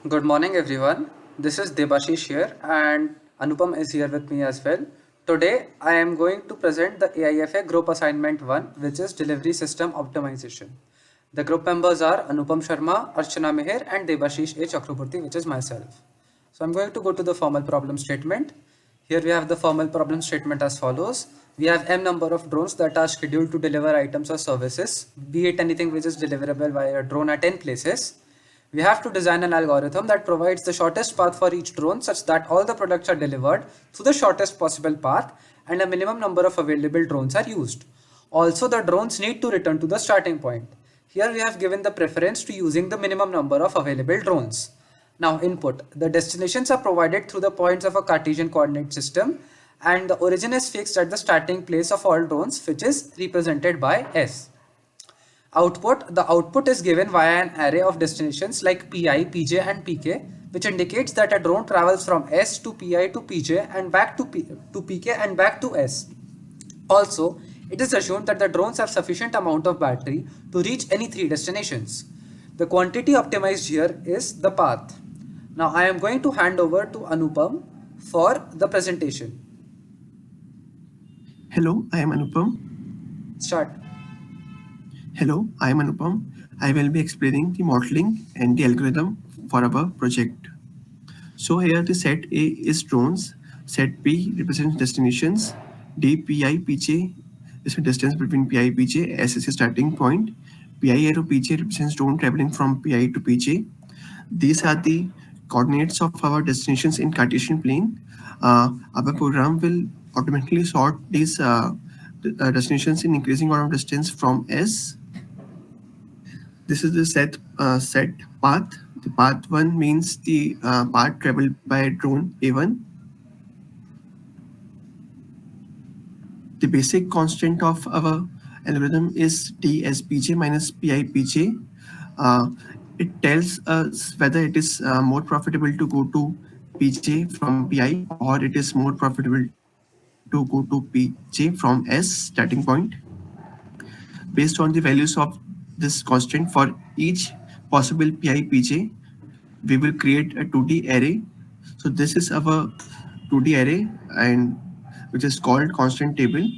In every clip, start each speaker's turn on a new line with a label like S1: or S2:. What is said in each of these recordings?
S1: Good morning, everyone. This is Debashish here, and Anupam is here with me as well. Today, I am going to present the AIFA Group Assignment 1, which is Delivery System Optimization. The group members are Anupam Sharma, Archana Meher, and Debashish A. Chakraborty, which is myself. So, I'm going to go to the formal problem statement. Here we have the formal problem statement as follows. We have m number of drones that are scheduled to deliver items or services, be it anything which is deliverable via a drone at 10 places. We have to design an algorithm that provides the shortest path for each drone such that all the products are delivered through the shortest possible path and a minimum number of available drones are used. Also, the drones need to return to the starting point. Here we have given the preference to using the minimum number of available drones. Now input. The destinations are provided through the points of a Cartesian coordinate system and the origin is fixed at the starting place of all drones, which is represented by S. Output. The output is given via an array of destinations like PI, PJ and PK, which indicates that a drone travels from S to PI to PJ and back to PK and back to S. Also, it is assumed that the drones have sufficient amount of battery to reach any three destinations. The quantity optimized here is the path. Now I am going to hand over to Anupam for the presentation.
S2: Hello, I am Anupam.
S1: Start.
S2: Hello, I am Anupam. I will be explaining the modeling and the algorithm for our project. So here the set A is drones, set B represents destinations, D, PI, PJ is the distance between PI, PJ, S is the starting point, PI arrow PJ represents drone traveling from PI to PJ. These are the coordinates of our destinations in Cartesian plane. Our program will automatically sort these destinations in increasing order of distance from S. This is the set path. The path 1 means the path traveled by drone A1. The basic constant of our algorithm is DSPJ minus PIPJ. It tells us whether it is more profitable to go to PJ from PI or it is more profitable to go to PJ from S starting point. Based on the values of this constant for each possible PI PJ, we will create a 2D array. So this is our 2D array and which is called constant table.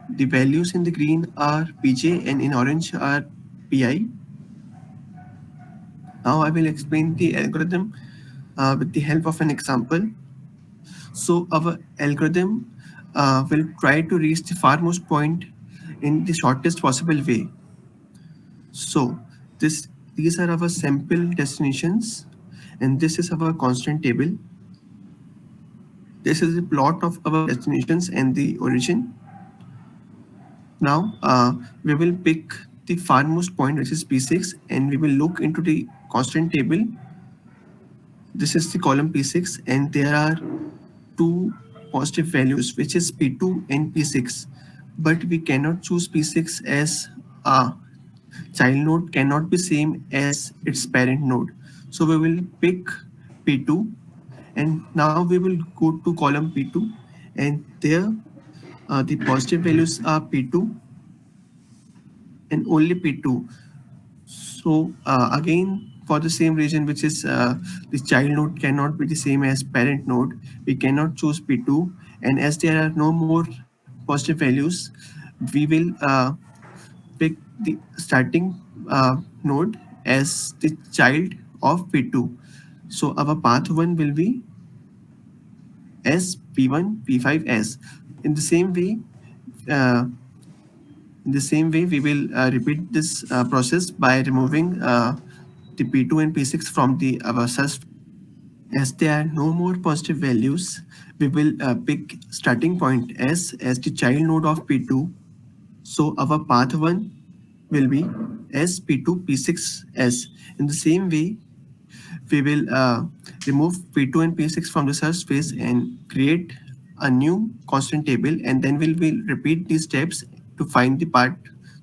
S2: The values in the green are PJ and in orange are PI. Now I will explain the algorithm with the help of an example. So our algorithm will try to reach the farmost point in the shortest possible way. So these are our sample destinations and this is our constant table. This is the plot of our destinations and the origin. Now we will pick the farmost point, which is P6, and we will look into the constant table. This is the column P6 and there are two positive values, which is P2 and P6. But we cannot choose P6 as a child node cannot be same as its parent node. So we will pick P2 and now we will go to column P2 and there the positive values are P2 and only P2. So again, for the same reason, which is the child node cannot be the same as parent node, we cannot choose P2. And as there are no more positive values, we will pick the starting node as the child of P2. So our path 1 will be S, P1, P5, S. In the same way, uh, we will repeat this process by removing the P2 and P6 from the our search. As there are no more positive values, we will pick starting point S as the child node of P2. So our path 1 will be S, P2, P6, S. In the same way, we will remove P2 and P6 from the search space and create a new constant table, and then we will repeat these steps to find the part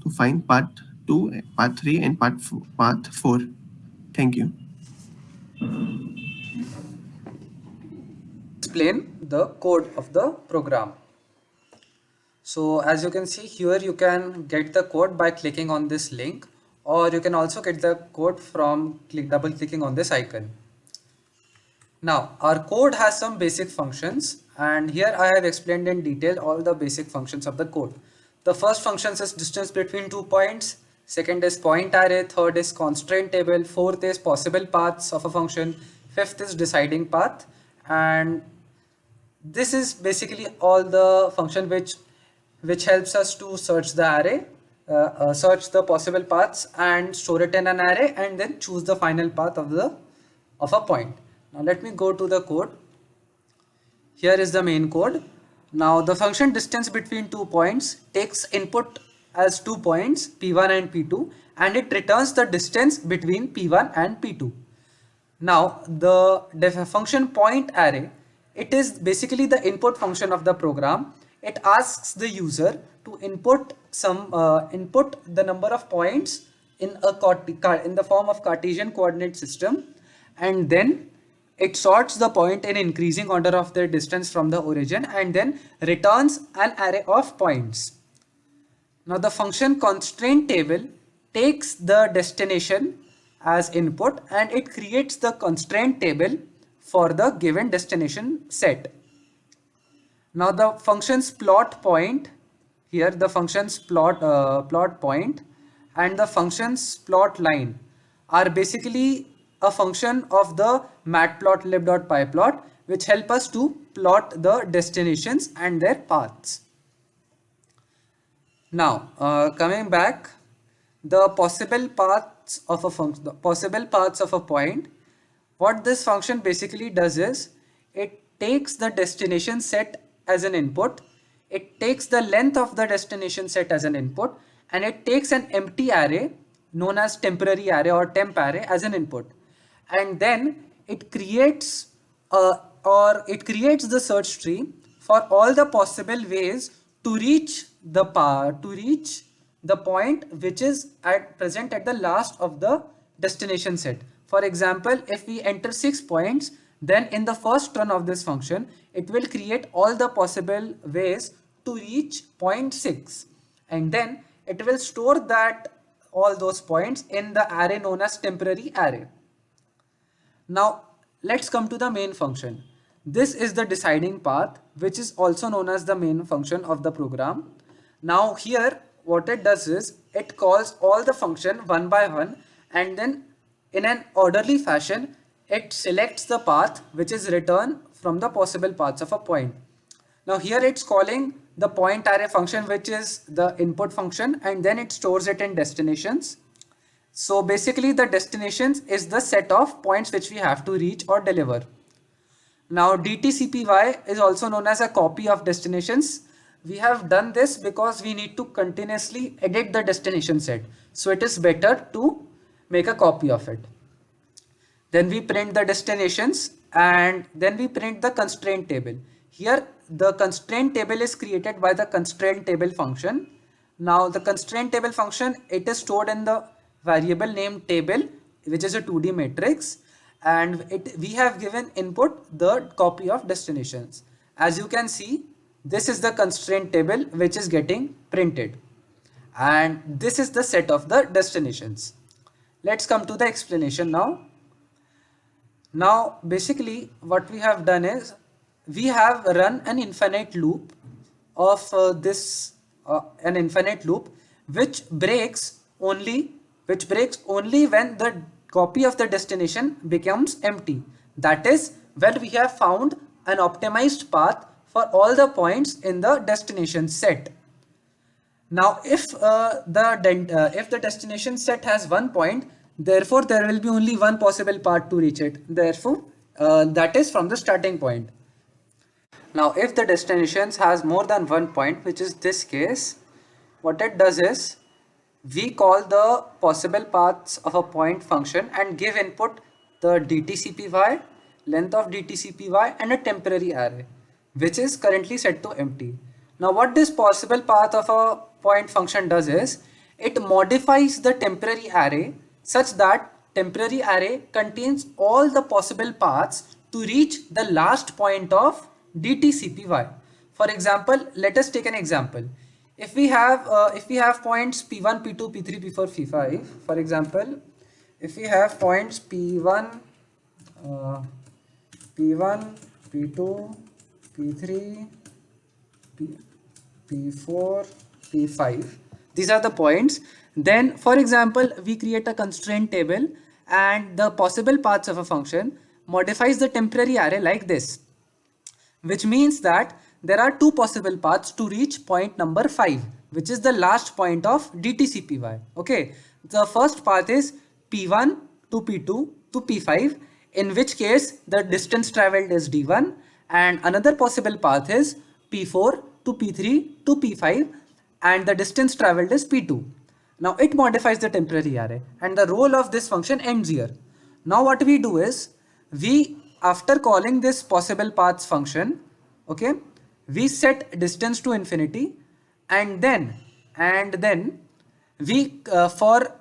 S2: to find part 2, part 3 and part 4. Thank you.
S1: Explain the code of the program. So as you can see here, you can get the code by clicking on this link, or you can also get the code from double clicking on this icon. Now, our code has some basic functions, and here I have explained in detail all the basic functions of the code. The first function is distance between 2 points, second is point array, third is constraint table, fourth is possible paths of a function, fifth is deciding path, and this is basically all the function which helps us to search the array, search the possible paths and store it in an array, and then choose the final path of a point. Now let me go to the code. Here is the main code. Now the function distance between 2 points takes input as 2 points p1 and p2, and it returns the distance between p1 and p2. Now the function point array, it is basically the input function of the program. It asks the user to input the number of points in the form of Cartesian coordinate system, and then it sorts the point in increasing order of their distance from the origin, and then returns an array of points. Now the function constraint table takes the destination as input, and it creates the constraint table for the given destination set. Now the functions plot point, here the functions plot point and the functions plot line are basically a function of the matplotlib.pyplot, which help us to plot the destinations and their paths. Now coming back, the possible paths of a point, what this function basically does is it takes the destination set as an input, it takes the length of the destination set as an input, and it takes an empty array known as temporary array or temp array as an input, and then it creates the search tree for all the possible ways to reach the point which is present at the last of the destination set. For example, if we enter 6 points, then in the first run of this function, it will create all the possible ways to reach point 6, and then it will store all those points in the array known as temporary array. Now let's come to the main function. This is the deciding path, which is also known as the main function of the program. Now here what it does is it calls all the function one by one, and then in an orderly fashion it selects the path which is returned from the possible paths of a point. Now here it's calling the point array function, which is the input function, and then it stores it in destinations. So basically the destinations is the set of points which we have to reach or deliver. Now DTCPY is also known as a copy of destinations. We have done this because we need to continuously edit the destination set, so it is better to make a copy of it. Then we print the destinations, and then we print the constraint table. Here the constraint table is created by the constraint table function. Now the constraint table function, it is stored in the variable named table, which is a 2D matrix, and we have given input the copy of destinations. As you can see, this is the constraint table which is getting printed, and this is the set of the destinations. Let's come to the explanation now. Now basically what we have done is we have run an infinite loop of an infinite loop which breaks only when the copy of the destination becomes empty. That is, when we have found an optimized path for all the points in the destination set. Now if the destination set has 1 point, therefore there will be only one possible path to reach it. Therefore that is from the starting point. Now if the destinations has more than 1 point, which is this case, what it does is we call the possible paths of a point function and give input the DTCPY, length of DTCPY, and a temporary array which is currently set to empty. Now what this possible path of a point function does is it modifies the temporary array such that temporary array contains all the possible paths to reach the last point of DTCPY. For example, let us take an example. If we have points P1, P2, P3, P4, P5, for example, if we have points P1, P1, P2, P3, P4, P5. These are the points. Then, for example, we create a constraint table and the possible paths of a function modifies the temporary array like this, which means that there are two possible paths to reach point number 5, which is the last point of DTCPY. Okay, the first path is P1 to P2 to P5, in which case the distance traveled is D1, and another possible path is P4 to P3 to P5, and the distance traveled is P2. Now it modifies the temporary array, and the role of this function ends here. Now what we do is, we, after calling this possible paths function, okay, we set distance to infinity, and then we for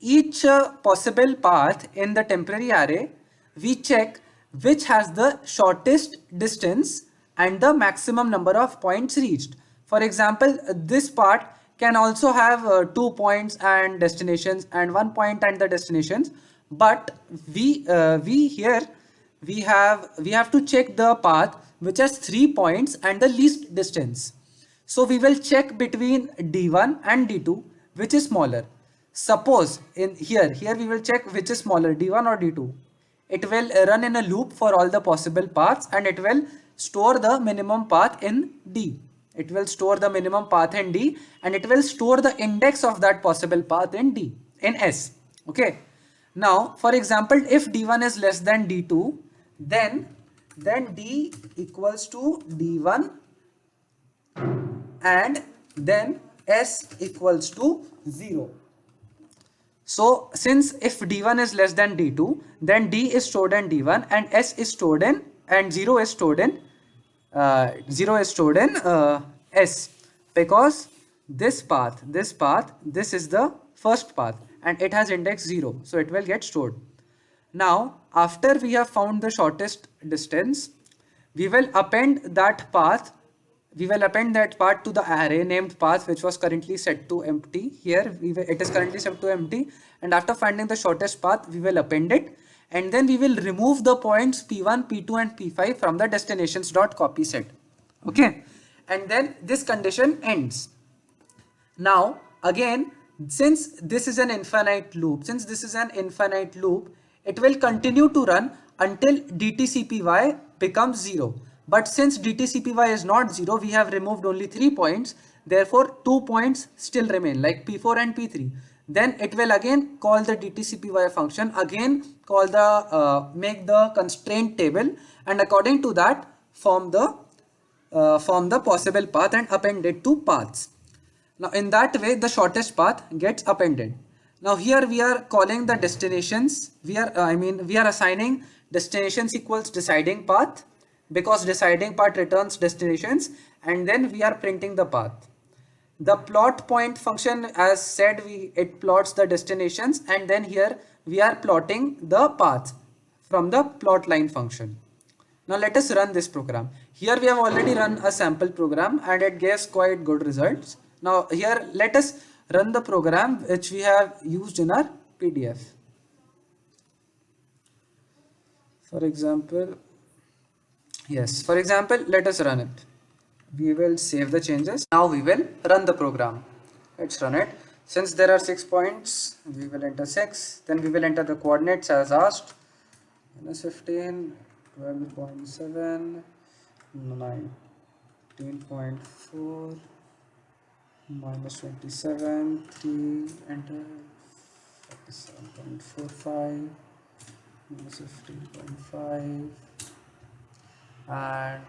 S1: each possible path in the temporary array, we check which has the shortest distance and the maximum number of points reached. For example, this part can also have 2 points and destinations, and 1 point and the destinations, but we have to check the path which has 3 points and the least distance. So we will check between D1 and D2 which is smaller. Suppose in here we will check which is smaller, D1 or D2. It will run in a loop for all the possible paths, and it will store the minimum path in D. It will store the minimum path in D, and it will store the index of that possible path in D, in S. Okay. Now, for example, if D1 is less than D2, then D equals to D1, and then S equals to 0. So since if D1 is less than D2, then D is stored in D1 and S is stored in, and 0 is stored in S, because this is the first path and it has index 0, so it will get stored. Now after we have found the shortest distance, we will append that path to the array named path, which was currently set to empty. Here it is currently set to empty, and after finding the shortest path, we will append it, and then we will remove the points P1, P2 and P5 from the destinations.copy set. Okay, and then this condition ends. Now again, since this is an infinite loop, it will continue to run until DTCPY becomes 0. But since DTCPY is not 0, we have removed only 3 points. Therefore, 2 points still remain, like P4 and P3. Then it will again call the DTCPY function, again call the make the constraint table, and according to that form the possible path and append it to paths. Now in that way, the shortest path gets appended. Now here we are calling the destinations. We are assigning destinations equals deciding path, because deciding path returns destinations, and then we are printing the path. The plot point function, as said, it plots the destinations, and then here we are plotting the path from the plot line function. Now let us run this program. Here we have already run a sample program and it gives quite good results. Now here let us run the program which we have used in our PDF. For example, let us run it. We will save the changes. Now we will run the program. Let's run it. Since there are 6 points, we will enter 6. Then we will enter the coordinates as asked. -15, 12.7, 19.4, -27, 3, enter, 47.45, -15.5, and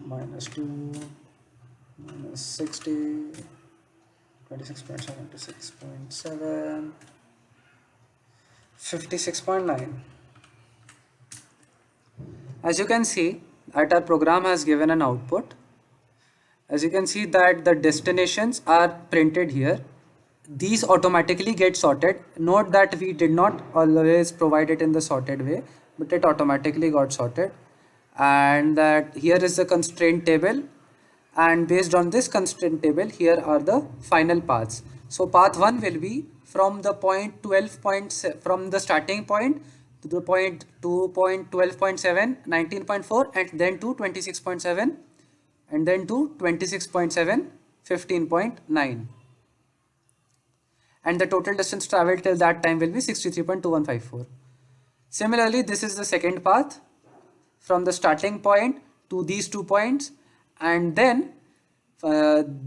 S1: -2, -60, 26.7 to 6.7, 56.9. As you can see that our program has given an output. As you can see that the destinations are printed here. These automatically get sorted. Note that we did not always provide it in the sorted way, but it automatically got sorted. And that here is the constraint table, and based on this constraint table, here are the final paths. So path 1 will be from the point 12 points, from the starting point to the point 2.12.7, 19.4, and then to 26.7, and then to 26.7, 15.9. And the total distance traveled till that time will be 63.2154. Similarly, this is the second path from the starting point to these 2 points, and then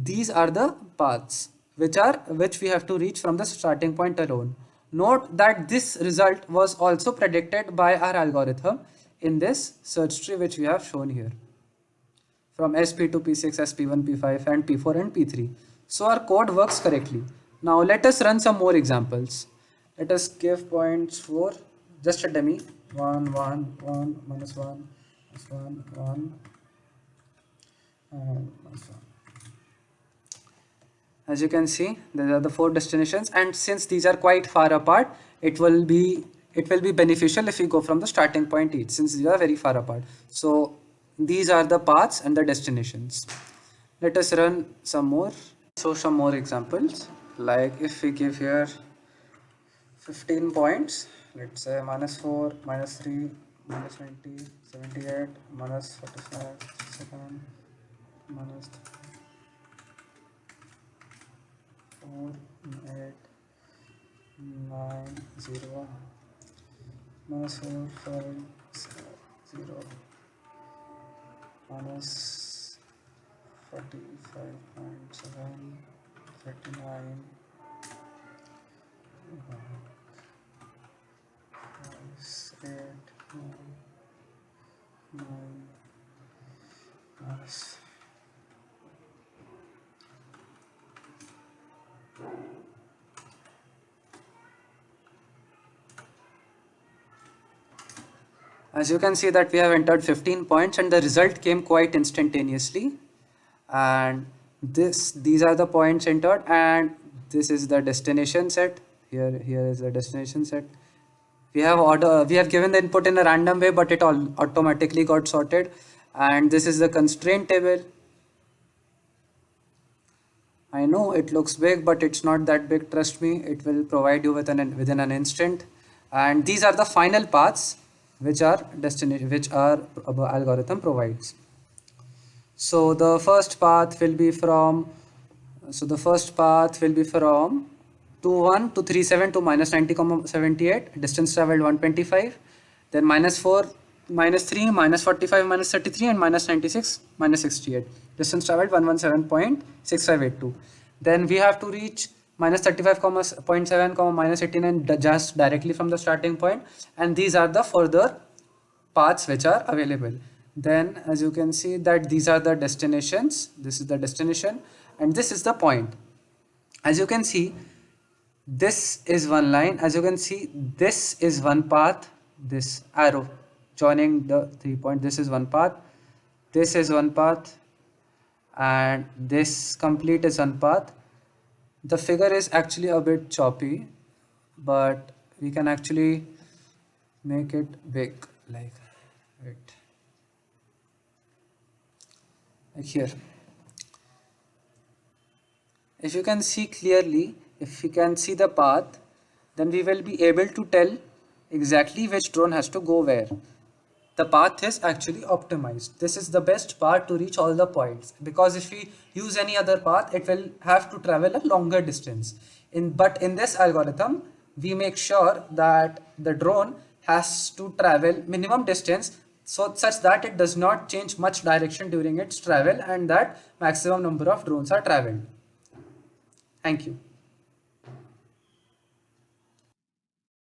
S1: these are the paths which we have to reach from the starting point alone. Note that this result was also predicted by our algorithm in this search tree which we have shown here, from SP to P6, SP1, P5, and P4 and P3. So our code works correctly. Now let us run some more examples. Let us give points for just a dummy. 1, 1, 1, minus 1, minus 1, 1, and minus 1. As you can see, these are the 4 destinations, and since these are quite far apart, it will be beneficial if we go from the starting point each, since these are very far apart. So these are the paths and the destinations. Let us run some more. So some more examples, like if we give here 15 points, let's say minus 4, minus 3, minus 20, 78, minus 45, 7, minus 4, 8, 9, 0, minus 4, 5, 0, minus 45.7, 39, 8, 9, minus. As you can see that we have entered 15 points and the result came quite instantaneously, and these are the points entered, and this is the destination set. Here is the destination set. We have given the input in a random way, but it all automatically got sorted. And this is the constraint table. I know it looks big, but it's not that big, trust me. It will provide you within an instant. And these are the final paths which our algorithm provides. So the first path will be from 21 to 37 to minus 90,78, distance traveled 125, then minus 4, minus 3, minus 45, minus 33, and minus 96, minus 68. Distance traveled 117.6582. Then we have to reach minus 35.7, minus 89 just directly from the starting point, and these are the further paths which are available. Then as you can see that these are the destinations. This is the destination and this is the point. As you can see, this is one line. As you can see, this is one path. This arrow joining the 3 points, this is one path, this is one path, and this complete is one path. The figure is actually a bit choppy, but we can actually make it big, like here. If you can see clearly, if you can see the path, then we will be able to tell exactly which drone has to go where. The path is actually optimized. This is the best part to reach all the points, because if we use any other path, it will have to travel a longer distance. But in this algorithm, we make sure that the drone has to travel minimum distance, so such that it does not change much direction during its travel, and that maximum number of drones are traveled. Thank you.